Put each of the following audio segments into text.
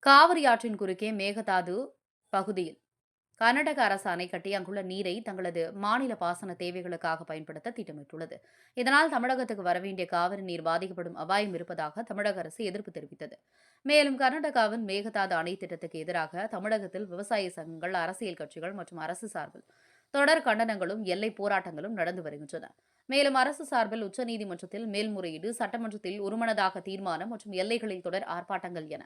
காவிரி ஆற்றின் குறுக்கே மேகதாது பகுதியில் கர்நாடக அரசு அணை கட்டி அங்குள்ள நீரை தங்களது மாநில பாசன தேவைகளுக்காக பயன்படுத்த திட்டமிட்டுள்ளது. இதனால் தமிழகத்துக்கு வரவேண்டிய காவிரி நீர் பாதிக்கப்படும் அபாயம் இருப்பதாக தமிழக அரசு எதிர்ப்பு தெரிவித்தது. மேலும் கர்நாடகாவின் மேகதாது அணை திட்டத்துக்கு எதிராக தமிழகத்தில் விவசாய சங்கங்கள், அரசியல் கட்சிகள் மற்றும் அரசு சார்பில் தொடர் கண்டனங்களும் எல்லை போராட்டங்களும் நடந்து வருகின்றன. மேலும் அரசு சார்பில் உச்சநீதிமன்றத்தில் மேல்முறையீடு, சட்டமன்றத்தில் ஒருமனதாக தீர்மானம் மற்றும் எல்லைகளில் தொடர் ஆர்ப்பாட்டங்கள் என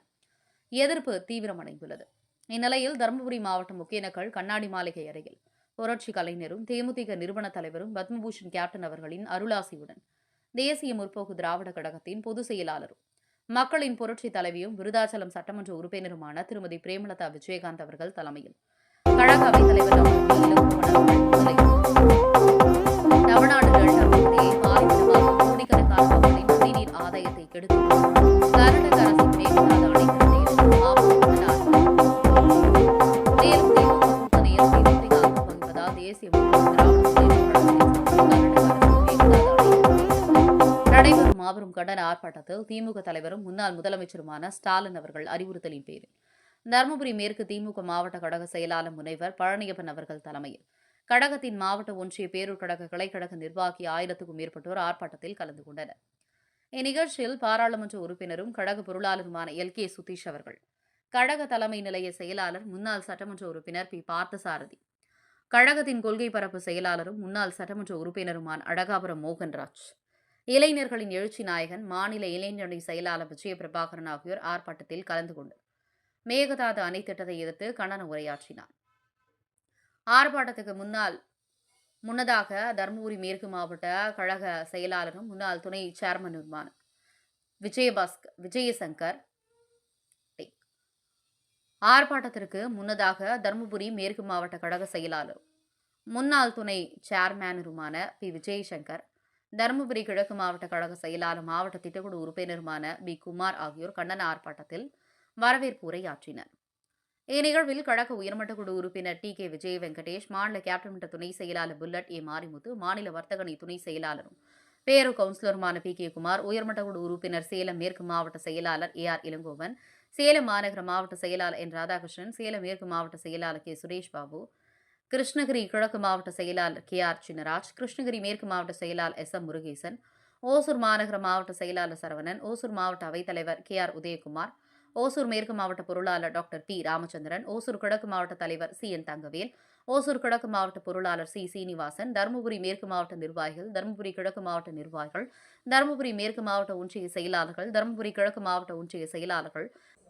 எதிர்ப்பு தீவிரமடைந்துள்ளது. இந்நிலையில் தருமபுரி மாவட்டம் ஒகேனக்கல் கண்ணாடி மாளிகை அருகில் புரட்சி கலைஞரும் தேமுதிக நிறுவன தலைவரும் பத்மபூஷன் கேப்டன் அவர்களின் அருளாசியுடன் தேசிய முற்போக்கு திராவிட கழகத்தின் பொதுச் செயலாளரும் மக்களின் புரட்சி தலைவியும் விருதாச்சலம் சட்டமன்ற உறுப்பினருமான திருமதி பிரேமலதா விஜயகாந்த் அவர்கள் தலைமையில் கழக அவைத் தலைவர் தமிழ்நாடு டெல்டா பகுதியை பாதிப்பதாக கோடிக்கணக்கான மக்களின் குடிநீர் ஆதாயத்தை கெடுத்து கர்நாடக அரசின் மேகதாது அணை திட்டத்தை எதிர்த்து மேலும் திமுக கூட்டணியில் தேமுதிக அங்கம் வகிப்பதால் தேசிய முற்போக்கு நடைபெறும் மாபெரும் கண்டன ஆர்ப்பாட்டத்தில் திமுக தலைவரும் முன்னாள் முதலமைச்சருமான ஸ்டாலின் அவர்கள் அறிவுறுத்தலின் பேரில் தருமபுரி மேற்கு திமுக மாவட்ட கழக செயலாளர் முனைவர் பழனியப்பன் அவர்கள் தலைமையில் கழகத்தின் மாவட்ட ஒன்றிய பேரூர் கழக கிளைக்கழக நிர்வாகி 1000க்கும் மேற்பட்டோர் ஆர்ப்பாட்டத்தில் கலந்து கொண்டனர். இந்நிகழ்ச்சியில் பாராளுமன்ற உறுப்பினரும் கழக பொருளாளருமான LK சுதீஷ் அவர்கள், கழக தலைமை நிலைய செயலாளர் முன்னாள் சட்டமன்ற உறுப்பினர் P பார்த்தசாரதி, கழகத்தின் கொள்கை பரப்பு செயலாளரும் முன்னாள் சட்டமன்ற உறுப்பினருமான அழகாபுரம் மோகன்ராஜ், இளைஞர்களின் எழுச்சி நாயகன் மாநில இளைஞரணி செயலாளர் விஜய பிரபாகரன் ஆகியோர் ஆர்ப்பாட்டத்தில் கலந்து கொண்டு மேகதாது அணை திட்டத்தை எதிர்த்து கண்டன உரையாற்றினார். ஆர்ப்பாட்டத்துக்கு முன்னதாக தருமபுரி மேற்கு மாவட்ட கழக செயலாளரும் முன்னாள் துணை சேர்மனுமான விஜயசங்கர் ஆர்ப்பாட்டத்திற்கு முன்னதாக தருமபுரி மேற்கு மாவட்ட கழக செயலாளரும் முன்னாள் துணை சேர்மேனருமான P விஜயசங்கர், தருமபுரி கிழக்கு மாவட்ட கழக செயலாளர் மாவட்ட திட்டக்குழு உறுப்பினருமான B குமார் ஆகியோர் கண்டன ஆர்ப்பாட்டத்தில் வரவேற்பு உரையாற்றினர். இந்நிகழ்வில் கழக உயர்மட்ட குழு உறுப்பினர் TK விஜய் வெங்கடேஷ், மாநில கேப்டன் மன்ற துணை செயலாளர் புல்லட் A மாரிமுத்து, மாநில வர்த்தகணி துணை செயலாளரும் பேரூர் கவுன்சிலருமான PK குமார், உயர்மட்ட குழு உறுப்பினர் சேலம் மேற்கு மாவட்ட செயலாளர் AR இளங்கோவன், சேலம் மாநகர மாவட்ட செயலாளர் N ராதாகிருஷ்ணன், சேலம் மேற்கு மாவட்ட செயலாளர் K சுரேஷ் பாபு, கிருஷ்ணகிரி கிழக்கு மாவட்ட செயலாளர் KR சின்னராஜ், கிருஷ்ணகிரி மேற்கு மாவட்ட செயலாளர் SM முருகேசன், ஓசூர் மாநகர மாவட்ட செயலாளர் சரவணன், ஓசூர் மாவட்ட அவைத்தலைவர் KR உதயகுமார், ஓசூர் மேற்கு மாவட்ட பொருளாளர் டாக்டர் P ராமச்சந்திரன், ஓசூர் கிழக்கு மாவட்ட தலைவர் CN தங்கவேல், ஓசூர் கிழக்கு மாவட்ட பொருளாளர் C சீனிவாசன், தருமபுரி மேற்கு மாவட்ட நிர்வாகிகள், தருமபுரி கிழக்கு மாவட்ட நிர்வாகிகள், தருமபுரி மேற்கு மாவட்ட ஒன்றிய செயலாளர்கள், தருமபுரி கிழக்கு மாவட்ட ஒன்றிய செயலாளர்கள்,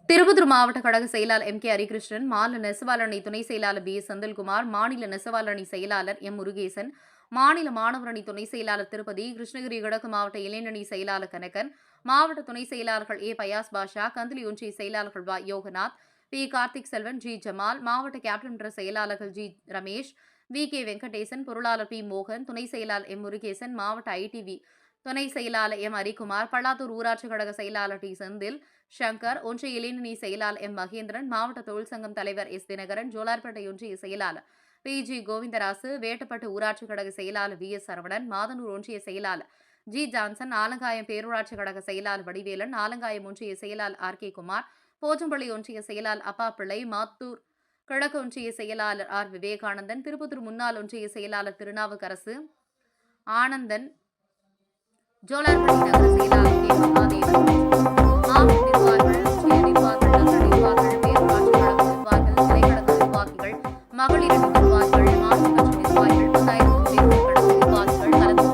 திருப்பத்தூர் மாவட்ட கழக செயலாளர் MK ஹரிகிருஷ்ணன், மாநில நெசவாளரணி துணை செயலாளர் BS செந்தில்குமார், மாநில நெசவாளரணி செயலாளர் M முருகேசன், மாநில மாணவரணி துணை செயலாளர் திருப்பதி, கிருஷ்ணகிரி கிழக்கு மாவட்ட இளைஞரணி செயலாளர் கனகன், மாவட்ட துணை செயலாளர்கள் A பயாஸ் பாஷா, கந்தளி ஒன்றிய செயலாளர்கள் Y Yoganath, P Karthik Selvan, G Jamal, மாவட்ட கேப்டன் மன்ற செயலாளர்கள் G ரமேஷ், VK வெங்கடேசன், பொருளாளர் P மோகன், துணை செயலாளர் M முருகேசன், மாவட்ட ITV துணை செயலாளர் M ஹரிக்குமார், பல்லாத்தூர் ஊராட்சி கழக செயலாளர் T செந்தில் சங்கர், ஒன்றிய இளைஞரணி செயலாளர் M மகேந்திரன், மாவட்ட தொழிற்சங்கம் தலைவர் S தினகரன், ஜோலார்பேட்டை ஒன்றிய செயலாளர் PG கோவிந்தராசு, வேட்டப்பட்டு ஊராட்சி கழக செயலாளர் VS சரவணன், மாதனூர் ஒன்றிய செயலாளர் G ஜான்சன், ஆலங்காயம் பேரூராட்சி கழக செயலாளர் வடிவேலன், ஆலங்காயம் ஒன்றிய செயலாளர் RK குமார், போச்சம்பள்ளி ஒன்றிய செயலாளர் அப்பா பிள்ளை, மாத்தூர் கிழக்கு ஒன்றிய செயலாளர் R விவேகானந்தன், திருப்பத்தூர் முன்னாள் ஒன்றிய செயலாளர் திருநாவுக்கரசு ஆனந்தன், ஜோலார்பேட்டை நகர செயலாளர் K மகாதேவன், மாவட்ட நிர்வாகிகள், ஒன்றிய நிர்வாகிகள், நகர நிர்வாகிகள், பேரூராட்சி கழக நிர்வாகிகள், கிளைக்கழக நிர்வாகிகள், மகளிர் நிர்வாகிகள், மாநில கட்சி நிர்வாகிகள், 10,000க்கும் மேற்பட்ட கழக நிர்வாகிகள் கலந்து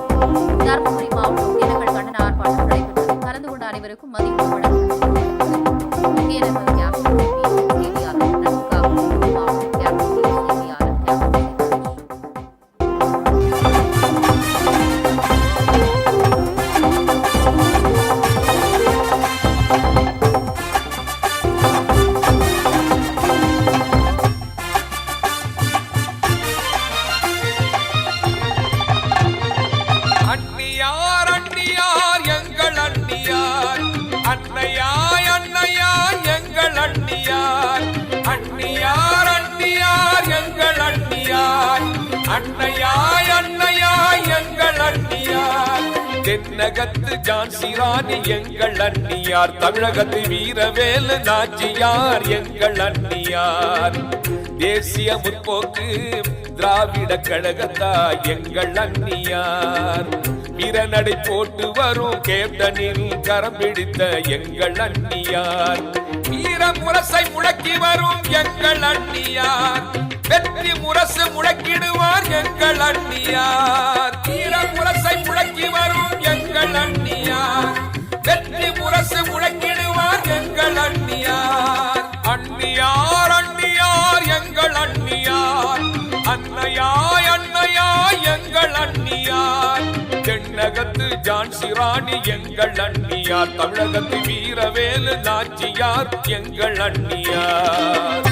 தருமபுரி மாவட்ட ஒகேனக்கல் கண்டன ஆர்ப்பாட்டம் நடைபெற்றது. கலந்து கொண்ட அனைவருக்கும் மதிப்பு வழங்கப்பட்டது. ஒகேனக்கல் கேப்டன் செய்தியாளர் மாவட்ட கேப்டன் செய்தியாளர் அன்னையாய் அன்னையாய் எங்கள் அன்னியார் தென்னகத்து ஜான்சி ராணி எங்கள் அண்ணியார், தமிழகத்து வீரவேலு நாச்சியார் எங்கள் அண்ணியார், தேசிய முற்போக்கு திராவிட கழகத்தா எங்கள் அண்ணியார், வீரநடை போட்டு வரும் கேப்டனில் கரம் பிடித்த எங்கள் அண்ணியார், வீர முரசை முழக்கி வரும் எங்கள் அண்ணியார், வெற்றி முரசு முழக்கிடுவார் எங்கள் அண்ணியார், வீர முரசை முழக்கி வரும் எங்கள் அண்ணியார், வெற்றி முரசு முழக்கிடுவார் எங்கள் அண்ணியார், அண்ணியார் அண்ணியார் எங்கள் அண்ணியார், அன்னையாய் அன்னையாய் எங்கள் அண்ணியார், தென்னகத்து ஜான்சி ராணி எங்கள் அண்ணியார், தமிழகத்து வீரவேலு நாச்சியார் எங்கள் அண்ணியார்.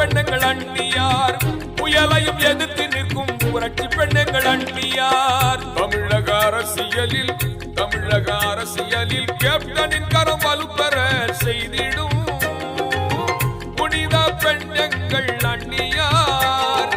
பெண்ணுங்கள் அண்ணியார், புயலையும் எதிர்த்து நிற்கும் புரட்சி பெண்ணுங்கள் அண்ணியார், தமிழக அரசியலில் கேப்டனின் கரம் வலுப்பெற செய்திடும் புனித பெண்ணுங்கள் அண்ணியார்,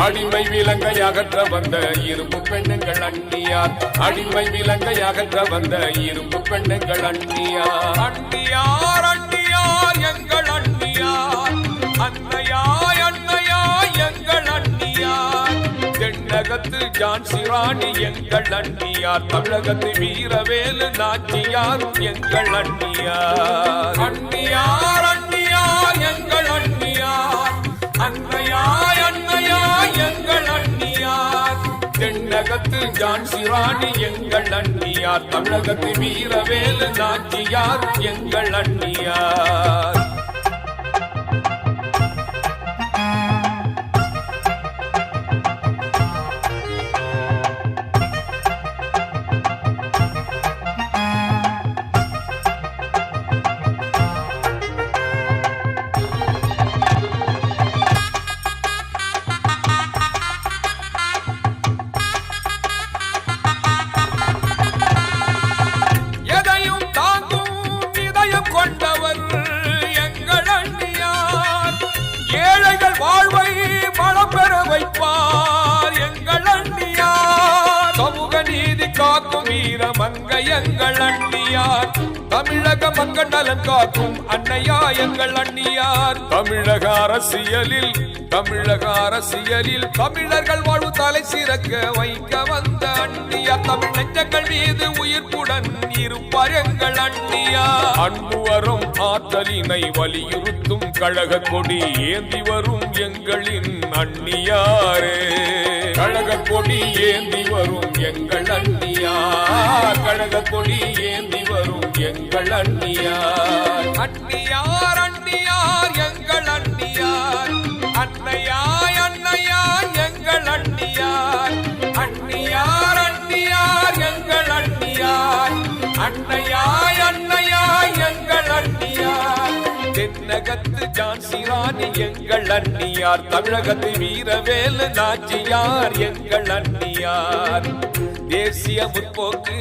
அடிமை விலங்கை அகற்ற வந்த இரும்பு பெண்ணுங்கள் அண்ணியார், அடிமை விலங்கை அகற்ற வந்த இரும்பு பெண்ணுங்கள் அண்ணியார், அண்ணியார் அண்ணியார் எங்கள் அண்ணியார், அன்னையாய் அன்னையாய் எங்கள் அண்ணியார், தென்னகத்து ஜான்சி ராணி எங்கள் அண்ணியார், தமிழகத்து வீரவேலு நாச்சியார் எங்கள் அண்ணியார், அண்ணியார் அண்ணியார் எங்கள் அண்ணியார், அன்னையாய் அன்னையாய் எங்கள் அண்ணியார், தென்னகத்து ஜான்சி ராணி எங்கள் அண்ணியார், தமிழகத்து வீரவேலு நாச்சியார் எங்கள் அண்ணியார். காக்கும் வீர மங்கை எங்கள் அண்ணியார், தமிழக மக்கள் நலன் காக்கும் அன்னையா எங்கள் அண்ணியார், தமிழக அரசியலில் தமிழர்கள் வாழ்வு தலை சிறக்க வைக்க வந்த அண்ணியார், தமிழ் நெஞ்சங்கள் மீது உயிர்ப்புடன் இருப்பார் எங்கள் அண்ணியார், அன்பு வரும் ஆற்றலினை வலியுறுத்தும் கழக கொடி ஏந்தி வரும் எங்களின் அண்ணியாரே, கழக கொடி ஏந்தி வரும் எங்கள் அண்ணியார், கழக கொடி ஏந்தி வரும் எங்கள் அண்ணியார், அண்ணியார் அண்ணியார் எங்கள் அண்ணியார், அன்னையாய் அன்னையாய் எங்கள் அண்ணியார், அண்ணியார் அண்ணியார் எங்கள் அண்ணியார், அன்னையாய் அன்னையாய் எங்கள் அண்ணியார், தென்னகத்து ஜான்சி ராணி எங்கள் அண்ணியார், தமிழகத்து வீரவேலு நாச்சியார் எங்கள் அண்ணியார், தேசிய முற்போக்கு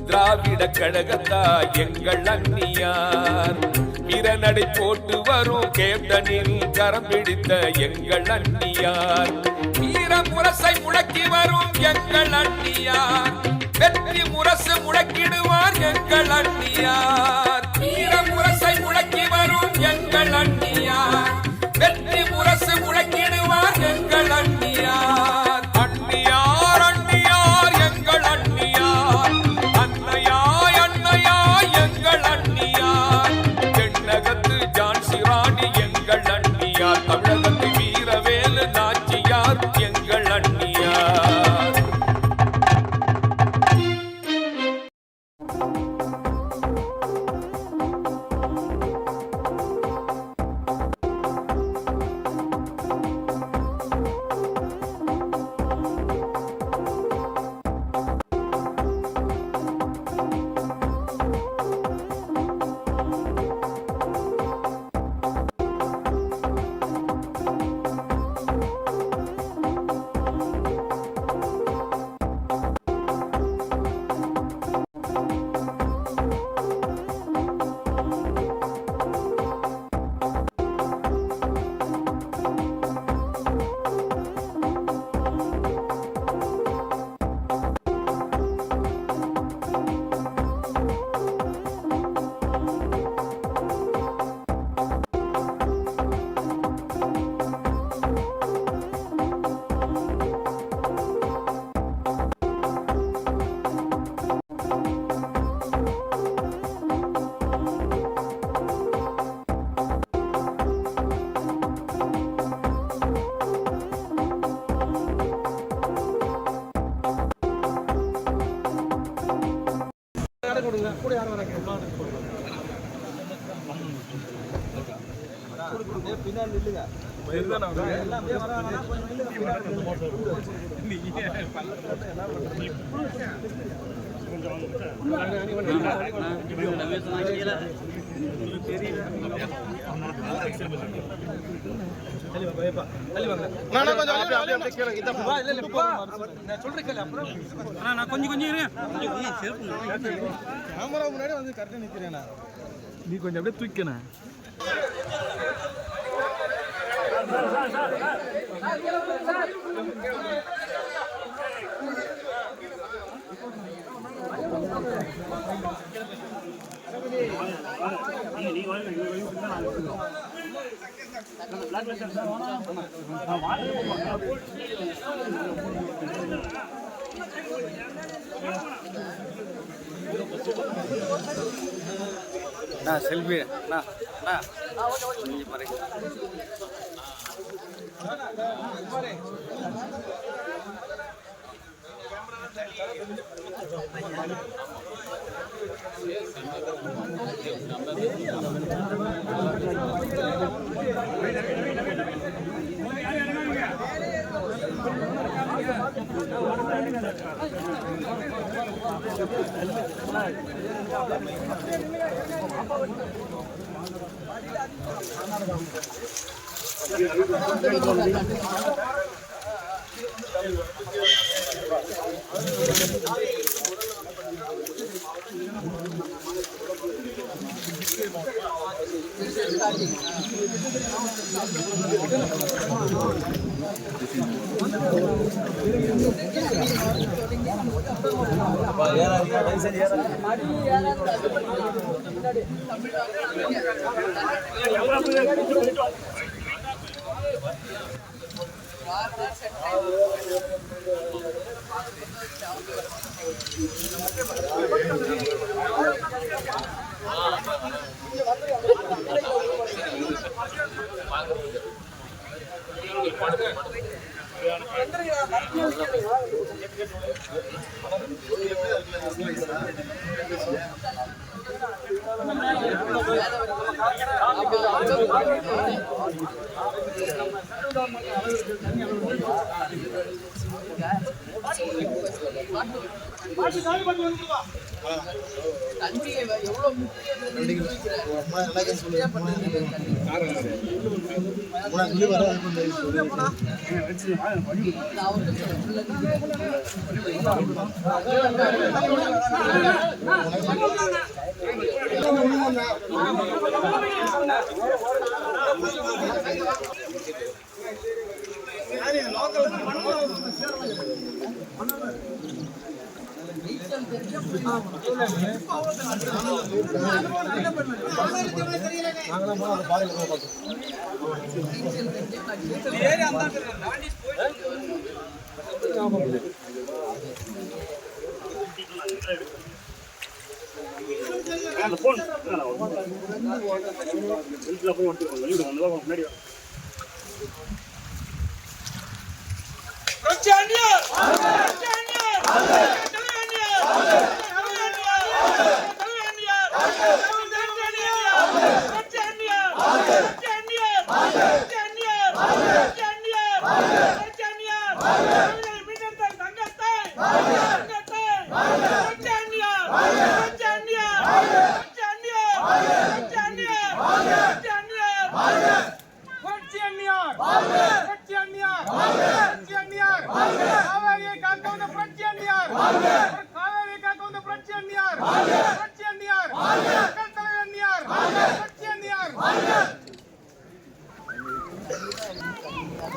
திராவிட கழகத்தா எங்கள் அண்ணியார், வீரநடை போட்டு வரும் கேப்டனில் கரம் பிடித்த எங்கள் அண்ணியார், வீர முரசை முழக்கி வரும் எங்கள் அண்ணியார், வெற்றி முரசு முழக்கிடுவார் எங்கள் அண்ணியார், வீர முரசை முழக்கி வரும் எங்கள் அண்ணியார், வெற்றி முரசு முழக்கிடுவார் எங்கள் அண்ணியார், அண்ணியார் அண்ணியார் எங்கள் அண்ணியார், அன்னையாய் அன்னையாய் எங்கள் அண்ணியார், தென்னகத்து ஜான்சி ராணி எங்கள் அண்ணியார், தமிழகத்து வீரவேலு நாச்சியார் எங்கள் அண்ணியார். முன்னாடி வந்து கரெக்டா நிக்கிறேன் நீ கொஞ்சம் அப்படியே தூக்கணும். செல்வி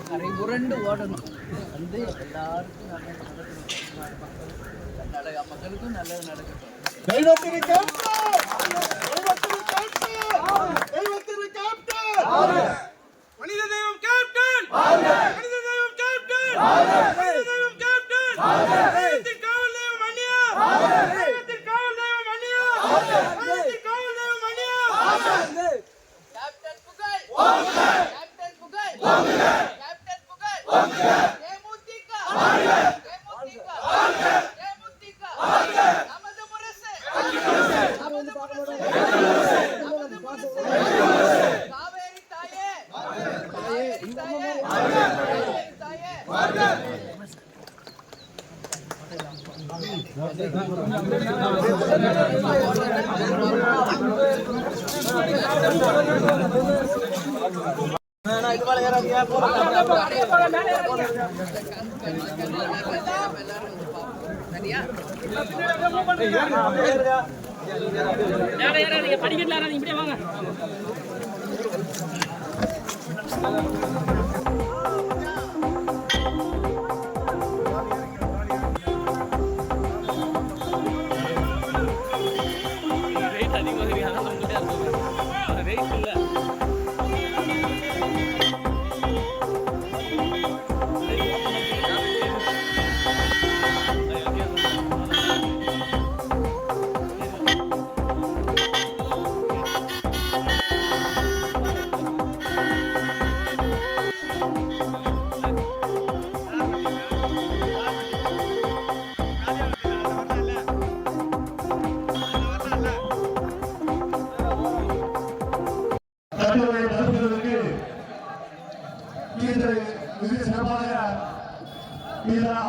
கரைபுரண்டு ஓடணும் வந்து எல்லாருக்கும் நல்லது மக்களுக்கும் நல்லது நடக்கட்டும். மனித தெய்வம் கேப்டன், மனித தெய்வம் கேப்டன், மனித தெய்வம் கேப்டன், தெய்வத்தின் காவல் தெய்வம் மணியா, தெய்வத்தின் காவல் தெய்வம் மணியா, தெய்வத்தின் காவல் தெய்வம் மணியா. கேப்டன் புகழ், கேப்டன் புகழ், கேப்டன் புகழ், தேமுதிக, தேமுதிக, தேமுதிக, நமது முரசு படிக்கல இப்படியே வாங்க. ரேட் அதிகமாக ரேட் இல்லை.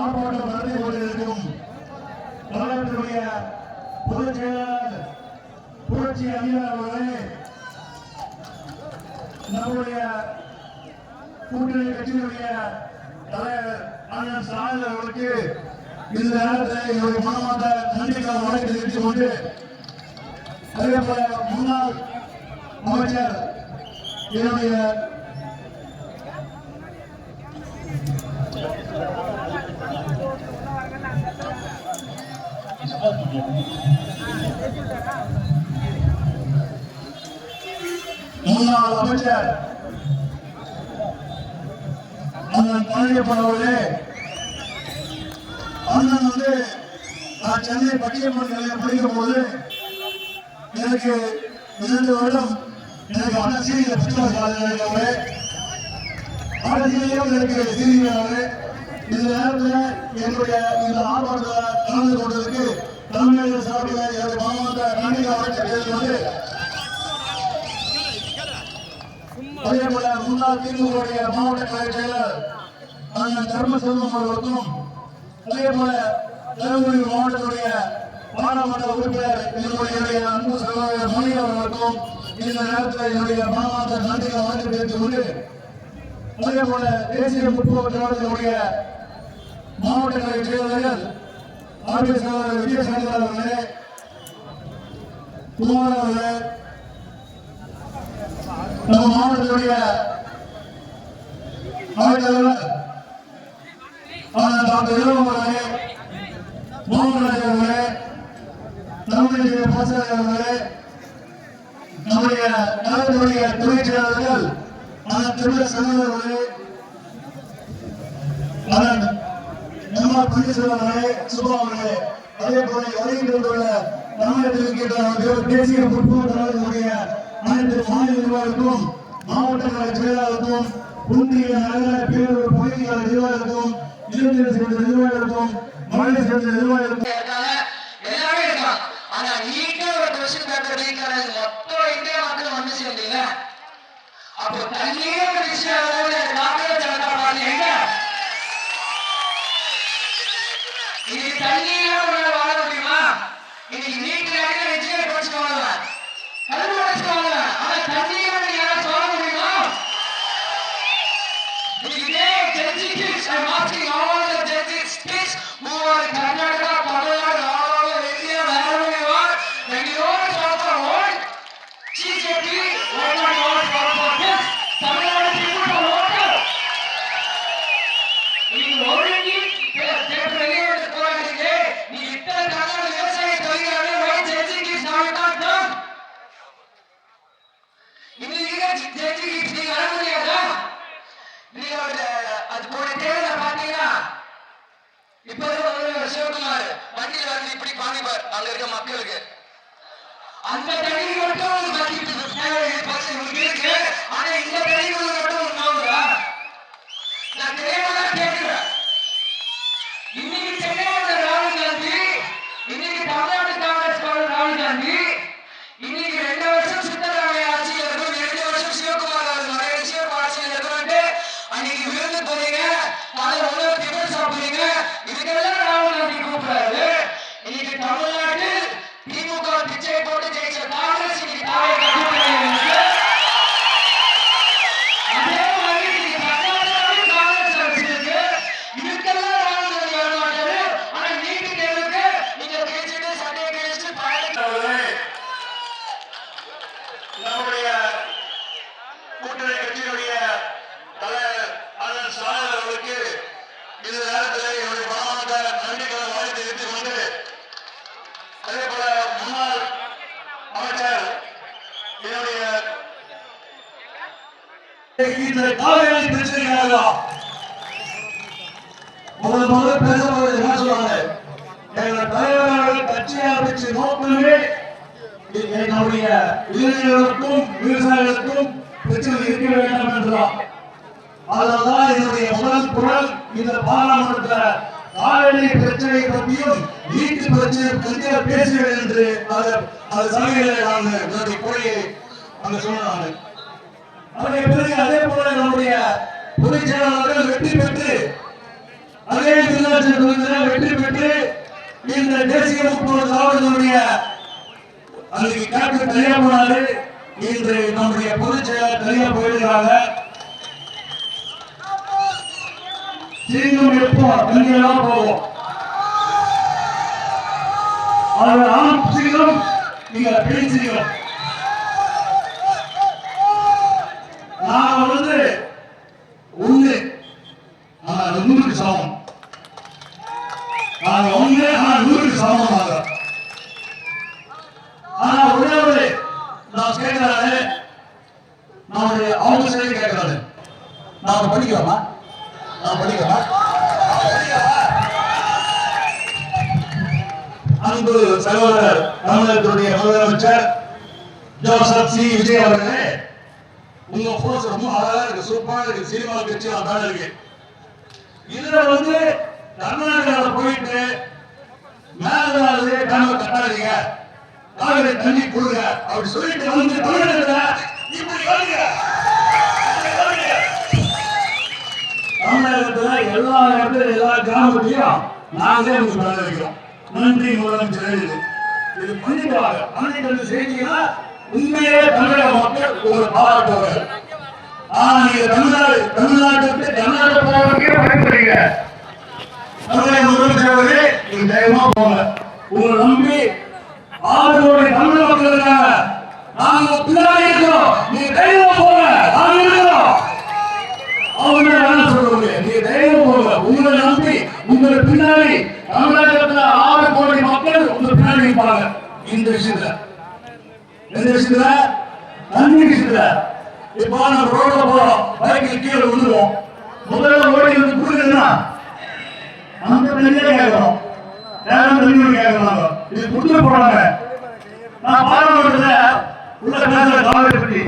ஆர்ப்பாட்டம் நடத்தி கொண்டிருக்கும் தமிழகத்தினுடைய பொதுச் செயலாளர் புரட்சி அணியார் அவர்களே, நம்முடைய கூட்டணி கட்சியினுடைய தலைவர் அண்ணன் ஸ்டாலின் அவர்களுக்கு இந்த நேரத்தில் என்னுடைய மனமார்ந்த நன்றிக்கான வழக்கை தெரிவித்துக் கொண்டு, அதே போல முன்னாள் அமைச்சர் என்னுடைய முன்னாள் அமைச்சர் அண்ணன் பழனியப்பன் அவர்களே, அண்ணன் நான் சென்னை பட்டியப்பன் நிலையம் படிக்கும் போது எனக்கு 2 வருடம் எனக்கு அண்ணன் சீரியல் புத்தகங்களே அரசியலையும் எனக்கு சீரியல். இந்த நேரத்தில் என்னுடைய இந்த ஆர்ப்பாட்டத்தில் கலந்து கொண்டதற்கு தமிழக சார்பில் எனது மாவட்ட நன்றிகளை தெரிவித்துக்கொண்டு, அதே போல முன்னாள் திமுக மாவட்ட கழக செயலர் அண்ணன் தர்மசெல்வம் அவர்களுக்கும், அதே போல தருமபுரி மாவட்டத்துடைய பாராளுமன்ற உறுப்பினர் என்னுடைய அன்பு சகோதரர் மணி அவர்களுக்கும் இந்த நேரத்தில் என்னுடைய மாவட்ட நன்றிகளை வழக்கு தெரிவித்துக் கொண்டு, அதே போல தேசிய முற்போக்கு கழகத்தினுடைய மாவட்ட கழக செயலாளர்கள் ஆர்பிஎஸ் சகோதரர் விஜயசங்கர் அவர்களே, குமார் அவர்களே, நம்ம மாவட்டத்துடைய அவைத்தலைவர் டாக்டர் இளவம் அவர்களே, மோகன்ராஜ் அவர்களே, தமிழக பாசறை அவர்களே, நம்முடைய நலத்தினுடைய துணை செயலாளர்கள் திருமண சகோதரர்களே, எம்ஆர் பன்னீர்செல்வர்களே, சுபா அவர்களே, அதே போல வருகின்ற தமிழகத்தில் இருக்கின்ற தேசிய முற்போக்கு கழகத்தினுடைய அனைத்து மாநில நிர்வாகிகளுக்கும், மாவட்ட கழக செயலாளருக்கும், ஒன்றிய நகர பேரூர் பகுதிகள நிர்வாகிகளுக்கும், இளைஞர் சேர்ந்த நிர்வாகிகளுக்கும், மகளிர் சேர்ந்த நிர்வாகிகளுக்கும் எல்லாமே இருக்கலாம். ஆனா நீட்டா ஒரு கொஸ்டின் பேப்பர் லீக் ஆனது மொத்தம் இந்தியா மக்கள் வந்து சேர்ந்தீங்க. அப்போ தண்ணியே ஒரு விஷயம் பாரதிய ஜனதா பார்ட்டி எங்க இன்னைக்கு தண்ணியே வாழ முடியுமா? இன்னைக்கு நீட்ல விஜய் படிச்சுக்கோங்க, கல்வி படிச்சுக்கோங்க, ஆனா தண்ணியே யாரும் சொல்ல முடியுமா? இன்னைக்கு I'm asking all the judges, please, who are in Karnataka, Tamil Nadu, all over India, wherever you are, when you all talk for vote, CJP, why not all talk for this? Tamil Nadu people to vote. You already, they believe the politics. You hit the Kannada website, why judging is not done? ஜட்ஜி நீங்க வர முடியாதா? நீங்க அது போன தேர்தல பாத்தீங்கன்னா இப்ப சிவகுமார் வண்டியில வந்து இப்படி பாணிப்பார் அங்க இருக்க மக்களுக்கு அந்த தண்ணி மட்டும் இருக்கு. ஆனா இந்த தண்ணி மட்டும் போகுதா? நான் தெரியாமதான் கேட்கிறேன். இன்னைக்கு சென்னையோட ராகுல் காந்தி, இன்னைக்கு தமிழ்நாடு காங்கிரஸ் ராகுல் காந்தி, இன்னைக்கு 2 வருஷம் சித்தராமையா ஆட்சியில் இருக்கும், 2 வருஷம் சிவகுமார் ஆட்சியில் இருக்கணும். அன்னைக்கு விருந்து போறீங்க, ராஜி கூப்பிடாது. இன்னைக்கு தமிழ்நாட்டில் திமுக பிச்சை போட்டு ஜெயிச்ச காங்கிரஸ் இன்னைக்கு தாவேக்கா கூப்பிடாது. அதே மாதிரி இன்னைக்கு தமிழ்நாட்டில் காங்கிரஸ் அரசு இருக்கு. இதுக்கெல்லாம் ராகுல் காந்தி வர மாட்டாரு. ஆனா நீட்டு தேர்வுக்கு நீங்க பேசிட்டு சண்டையை கழிச்சு நம்முடைய கூட்டணி கட்சியினுடைய தலைவர் அண்ணன் ஸ்டாலின் அவர்களுக்கு இந்த நேரத்தில் என்னுடைய மனமார்ந்த நன்றிகளை வாழ்த்து தெரிவித்துக் கொண்டு, அதே போல முன்னாள் அமைச்சர் என்னுடைய காவிரி பிரச்சனைக்காக முதல் பேசும்போது என்ன சொல்றாங்க, எங்கள் தலைவர்கள் கட்சி ஆரம்பிச்சு நோக்கமே நம்முடைய இளைஞர்களுக்கும் விவசாயிகளுக்கும் பிரச்சனை இருக்க வேண்டும் என்றுதான். அதனால்தான் என்னுடைய முதல் குரல் இந்த பாராளுமன்றத்தில் காவிரி பிரச்சனை பற்றியும் நீட்டு பிரச்சனை பற்றியும் பேசுகிறேன் என்று அந்த சபையில நான் என்னுடைய குறையை அங்க சொன்னாங்க. அதே பிறகு அதே போல நம்முடைய பொதுச் செயலாளர்கள் வெற்றி பெற்று அதே திருநாட்சி தொகுதியில் வெற்றி பெற்று இந்த தேசிய முற்போக்கு திராவிடனுடைய அதுக்கு கேப்டன் தனியா போனாரு. இன்று நம்முடைய பொதுச் செயலாளர் தனியா போயிருக்கிறாங்க. சீக்கிரம் எப்போ தனியா போவோம். சீக்கிரம் நீங்க பேசுகிறோம். நாங்க ஒண்ணு ஆனா 100க்கு சமம். நாங்க ஒண்ணு ஆனா 100க்கு சமம். ஆனா ஒரே ஒரு நான் கேட்கிறாரு, நம்முடைய அவங்க சரி கேட்கிறாரு, நாம படிக்கலாமா? நான் படிக்கலாமா? அன்பு சகோதரர் தமிழகத்துடைய முதலமைச்சர் ஜோசப் சி விஜய் அவர்களே, உங்க போஸ் ரொம்ப அழகா இருக்கு, சூப்பரா இருக்கு. சினிமா கட்சி நான் இருக்கு. இதுல கர்நாடகாவில் போயிட்டு மேலாவது கனவு கட்டாதீங்க, காவிரி தண்ணி கொடுங்க அப்படி சொல்லிட்டு தமிழகத்துல இப்படி வருங்க. தமிழகத்துல எல்லா இடத்துல எல்லா கிராமத்திலையும் நாங்களே உங்களுக்கு வேலை வைக்கிறோம். நன்றி முதலமைச்சர். இது பண்ணிட்டு செய்திங்கன்னா உண்மையே தமிழக மக்கள் உங்களை பாராட்டுவார்கள். ஆனா நீங்க தமிழ்நாட்டுக்கு கர்நாடக போவதற்கே பயன்படுறீங்க. தமிழக முதலமைச்சர்களே நீங்க தைரியமா போங்க. உங்களை நம்பி 6 கோடி தமிழ் மக்கள் இருக்காங்க. நாங்க பின்னாடி இருக்கிறோம். நீங்க தைரியமா போங்க. நாங்க இருக்கிறோம். அவங்க என்ன சொல்றாங்க? நீங்க தைரியமா போங்க. உங்களை நம்பி உங்களை பின்னாடி தமிழகத்துல 6 கோடி மக்கள் உங்க பின்னாடி இருப்பாங்க. இந்த விஷயத்துல எந்த விஷயத்துல? தண்ணி விஷயத்துல. இப்ப நம்ம ரோட்ல போறோம், பைக்கில் கீழே விழுந்துருவோம். முதல்ல ஓடி வந்து கொடுக்குறதுன்னா அந்த தண்ணியே கேட்கணும், தண்ணி கேட்கறாங்க. இது கொடுத்து போறாங்க. நான் பாராளுமன்றத்துல உள்ள பேசுற காவிரி பற்றி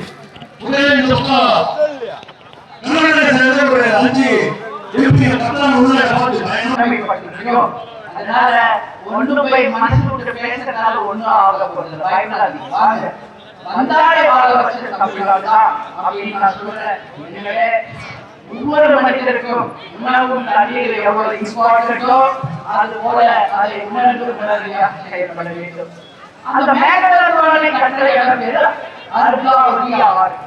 அதனால ஒண்ணு போய் மனசு விட்டு பேசுறதுனால ஒண்ணும் ஆக போறது பயப்படாதீங்க. வாங்க வந்தாலே வாழ வச்சது தமிழ்நாடு அப்படின்னு நான் சொல்றேன். எனவே ஒவ்வொரு மனிதருக்கும் உணவும் தண்ணீர் எவ்வளவு இம்பார்ட்டன்டோ அது போல அதை உணர்ந்து உணர்வையாக செயல்பட வேண்டும். அந்த மேகலை கட்டளையான பேர் அருகாவூர்.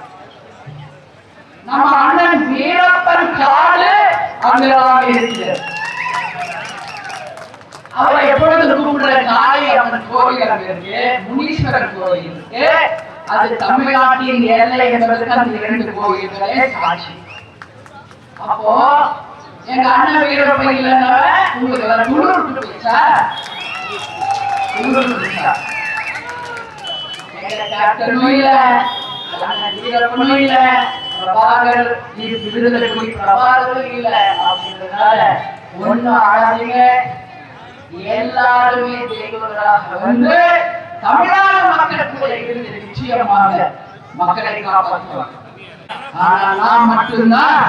நம்ம அண்ணன் வீரப்பன் காடு அங்கதான் இருக்கிறது. அவரை எப்பொழுது கூப்பிடுற காளி அம்மன் கோயில் அங்க இருக்கு, முனீஸ்வரர் கோயில் இருக்கு. அது தமிழ்நாட்டின் எல்லை என்பதற்கு அந்த 2 கோயில்களே சாட்சி. அப்போ எங்க அண்ணன் வீரப்பன் இல்லைன்னா உங்களுக்கு வேற குளிர் போயிடுச்சா? கேப்டனும் இல்ல, வீரப்பனும் இல்ல, பிரபாகர் பிரபாகரும் இல்ல. அப்படின்றதுனால ஒண்ணும் ஆளாதீங்க. எல்லாருமே தெய்வங்களாக வந்து தமிழ்நாடு மக்களுக்கு இருந்து நிச்சயமாக மக்களை காப்பாற்றுவாங்க. ஆனா நான் மட்டும்தான்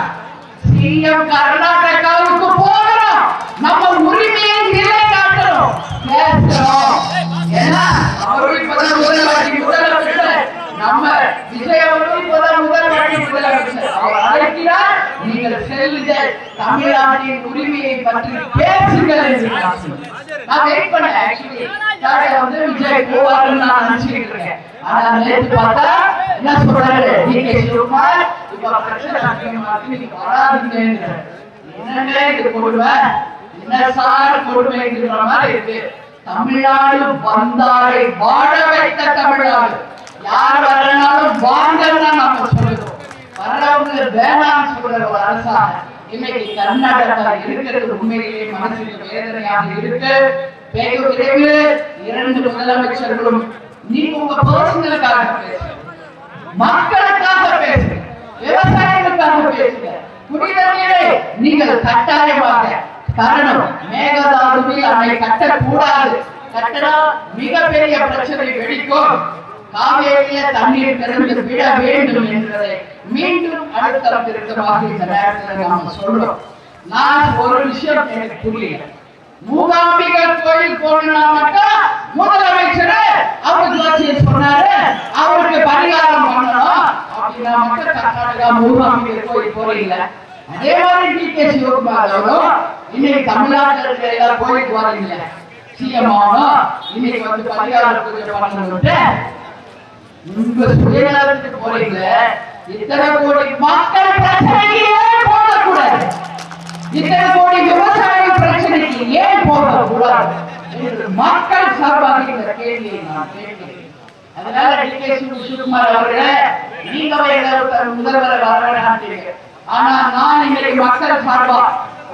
சிஎம் கர்நாடகாவுக்கு போகிறோம். நம்ம உரிமையை நிலை காட்டணும், பேசுறோம். ஏன்னா அவர்கள் முதலமைச்சர் நம்ம விஜய் அவர்கள் முதலமைச்சர் அவர் அழைக்கிறார். நீங்கள் செல்லுங்கள், தமிழ்நாட்டின் உரிமையை பற்றி பேசுங்கள் என்று நான் வெயிட் பண்ணேன். ஆக்சுவலி வந்து விஜய் போவாருன்னு நான் நினைச்சிட்டு இருக்கேன். ஆனா நேற்று பார்த்தா என்ன சொல்றாரு டிகே சிவகுமார், இப்ப பிரச்சனை வராதுங்க. என்னங்க இது கொடுமை, என்ன சார் கொடுமைங்கிற மாதிரி இருக்கு. தமிழ்நாடு வந்தாரை வாழ வைத்த தமிழ்நாடு. யார் வரனாலும் வாங்கன்னா நம்ம சொல்லுவோம், வரவங்க வேணாம்னு சொல்ற ஒரு அரசாங்கம் இன்னைக்கு கர்நாடகா இருக்கிறது உண்மையிலேயே மனசுக்கு வேதனையாக இருக்கு. வெகு விரைவில் 2 முதலமைச்சர்களும் நீங்க உங்க பர்சனலுக்காக பேசுங்க, மக்களுக்காக பேசுங்க, விவசாயிகளுக்காக பேசுங்க, குடிநீரை நீங்கள் கட்டாயமாக காரணம் மேகதாதுவில் அணை கட்டக்கூடாது, கட்டினா மிகப்பெரிய பிரச்சனை வெடிக்கும், காவேரியில தண்ணீர் திறந்து விட வேண்டும் என்பதை மீண்டும் அழுத்தம் திருத்தமாக இந்த நேரத்தில் நாம சொல்றோம். நான் ஒரு விஷயம் எனக்கு புரியல, மூகாம்பிகர் கோயில் போனா மட்டும் முதலமைச்சர் அவருக்கு வச்சு சொன்னாரு அவருக்கு பரிகாரம் பண்ணணும் அப்படின்னா மட்டும் கர்நாடகா மூகாம்பிகர் கோயில் போறீங்க. அதே மாதிரி டிகே சிவகுமார் அவரும் இன்னைக்கு தமிழ்நாட்டில் இருக்கிற எல்லா கோயிலுக்கு வரீங்க, சிஎம் ஆகணும், இன்னைக்கு வந்து பரிகாரம் பூஜை பண்ணணும்ட்டு உங்க சுயநலத்துக்கு போறீங்க. இத்தனை கோடி மக்கள் பிரச்சனைக்கு ஏன் போகக்கூடாது, இத்தனை கோடி விவசாய பிரச்சனைக்கு ஏன் போகக்கூடாது என்று மக்கள் சார்பாக இந்த கேள்வியை நான் கேட்கிறேன். அதனால டிகே சிவகுமார் அவர்களே, நீங்க முதல்வர் வரவேண்டாம். ஆனா நான் இன்னைக்கு மக்கள் சார்பா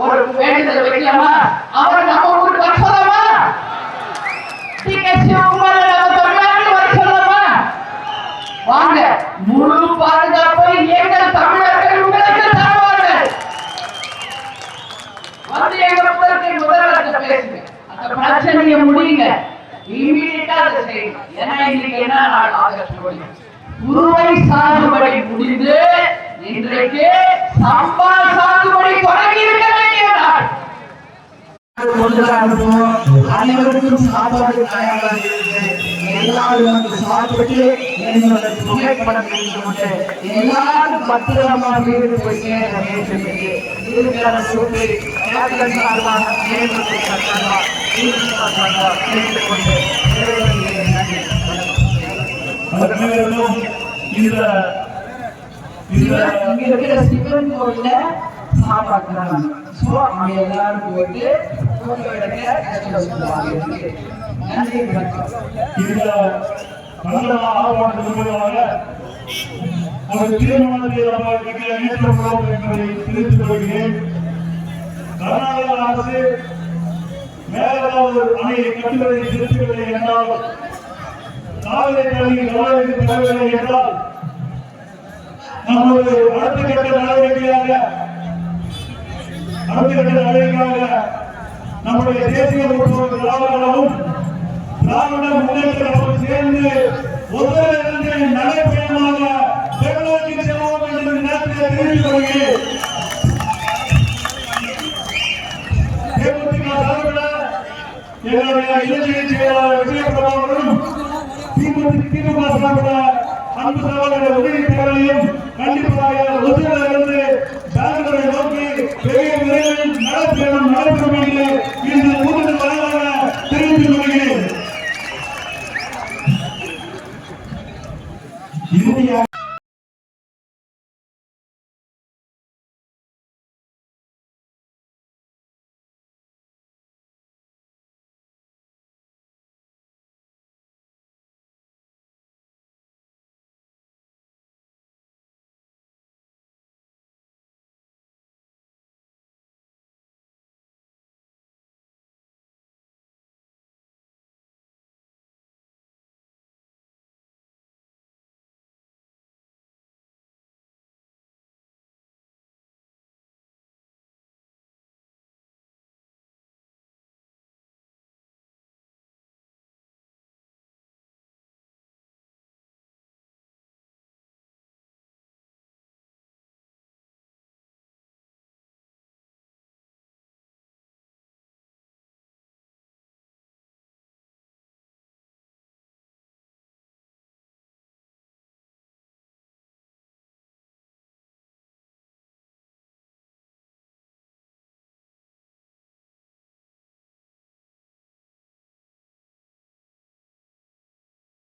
ஒரு வேண்டுதல் வைக்கலாமா, அவர் நம்ம ஊருக்கு வர சொல்லலாமா, டிகே சிவகுமார் தமிழ்நாட்டுக்கு வர சொல்லலாமா, வாங்க முழு பாதுகாப்பை எங்கள் தமிழர்கள் உங்களுக்கு தருவார்கள். வந்து எங்க முதல்வர் பேசுங்க, அந்த பிரச்சனையை முடியுங்க, இமீடியட்டா அதை செய்யுங்க. ஏன்னா இன்னைக்கு என்ன நாள், ஆகஸ்ட் 1. குறுவை சாகுபடி முடிந்து இன்றைக்கு சம்பா சாகுபடி தொடங்கி இருக்க வேண்டிய நாள். அனைவருக்கும் சாப்பாடு தயாராக இருக்கு, எல்லாரும் வந்து சாப்பிட்டு என்னோட புகைப்படம் எடுத்துக்கொண்டு எல்லாரும் பத்திரமா வீடு போய் சேர வேண்டும் என்று இருக்கிற சொல்லி சார்பாக கேட்டுக்கொண்டு இருக்கிற சிவன் கோயில சாப்பாடுறாங்க. சோ அவங்க எல்லாரும் போயிட்டு நன்றி வணக்கம். இந்த ஆர்ப்பாட்டத்தின் மூலமாக ஒரு தீர்மானத்தை ஏற்றுக்கொள்வோம் என்பதை தெரிவித்துக் கொள்கிறேன். கர்நாடக அரசு மேகதாது அணையை கட்டுவதை நிறுத்தவில்லை என்றால், காவிரி நதியில் கவனத்திற்கு தரவில்லை என்றால், நமது அடுத்த கட்ட நடவடிக்கையாக நம்முடைய தேசிய முற்போக்கு திராவிடமும் திராவிட முன்னேற்ற கழகமும் சேர்ந்து ஒருவரிலிருந்து நடைபயணமாக பெங்களூருக்கு செல்வோம் என்று நேரத்தில் தெரிவித்துக் கொள்கிறேன். தேமுதிக சார்பில் எங்களுடைய இளைஞரணி செயலாளர் விஜயபிரபாகரும், திமுக சார்பில் அன்பு சகோதரர் உதயநிதியும் கண்டிப்பாக ஒத்துழைப்பு பெங்களூரை நோக்கி பெரிய விரைவில் நடைபெறும் என்று இந்த கூட்டத்தில் தெரிவித்துக் கொள்கிறேன்.